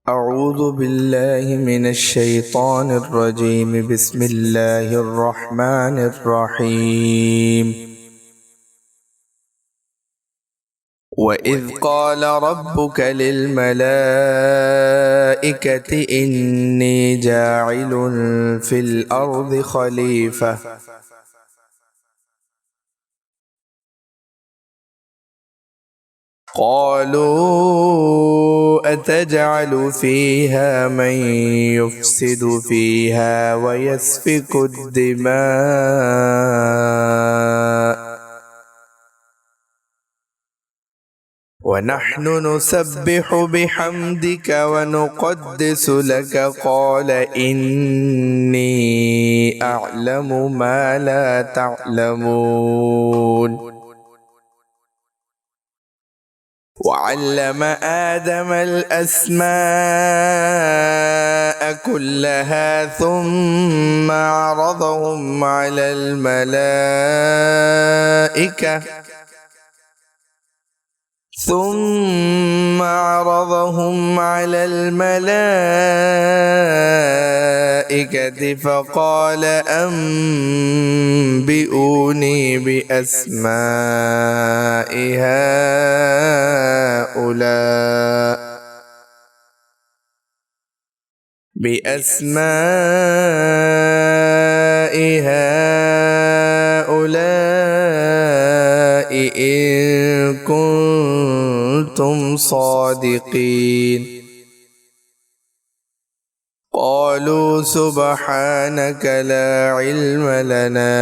أعوذ بالله من الشيطان الرجيم. بسم الله الرحمن الرحيم. وإذ قال ربك للملائكة إني جاعل في الأرض خليفة قالوا أتجعل فيها من يفسد فيها ويسفك الدماء ونحن نسبح بحمدك ونقدس لك قال إني أعلم ما لا تعلمون. وعلم آدم الأسماء كلها ثم عرضهم على الملائكة فقال أنبئوني بأسماء هؤلاء إن كنتم صادقين. قالوا سبحانك لا علم لنا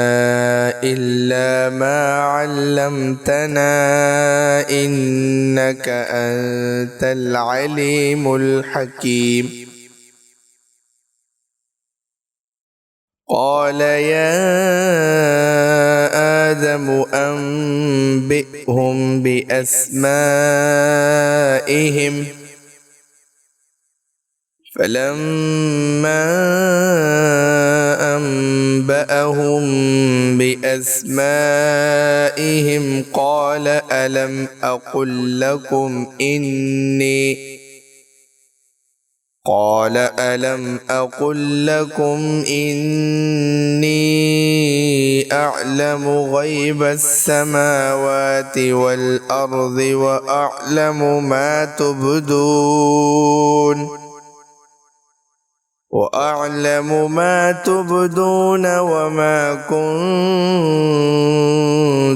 إلا ما علمتنا إنك أنت العليم الحكيم. قال يا آدم أنبئهم بأسمائهم فلما أنبأهم بأسمائهم قال ألم أقل لكم إني أعلم غيب السماوات والأرض وأعلم ما تبدون وما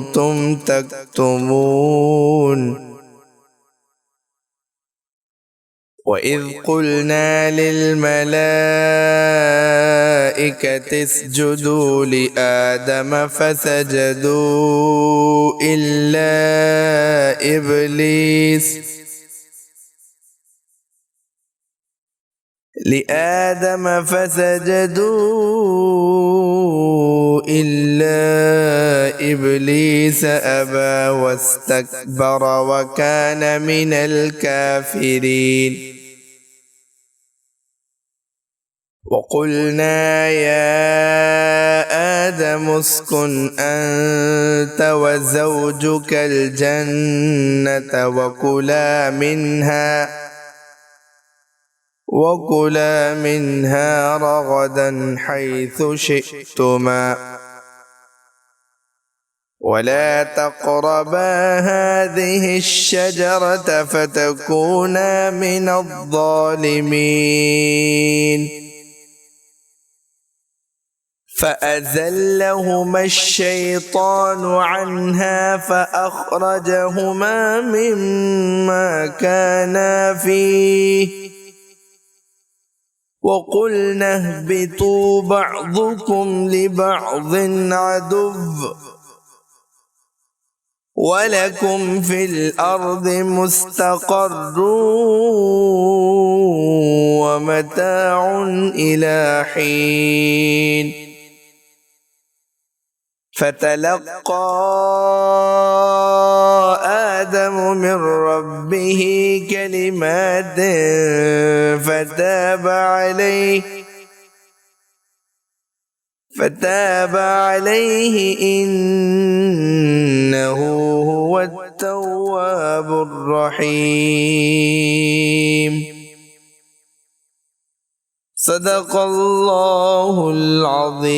كنتم تكتمون. وإذ قلنا للملائكة اسجدوا لآدم فسجدوا إلا إبليس أبى واستكبر وكان من الكافرين. وقلنا يا آدم اسكن أنت وزوجك الجنة وكلا منها رغدا حيث شئتما ولا تقربا هذه الشجرة فتكونا من الظالمين. فأزلهما الشيطان عنها فأخرجهما مما كانا فيه وقلنا اهبطوا بعضكم لبعض عدو ولكم في الأرض مستقر ومتاع إلى حين. فتلقى آدم من ربه كلمات فتاب عليه إنه هو التواب الرحيم. صدق الله العظيم.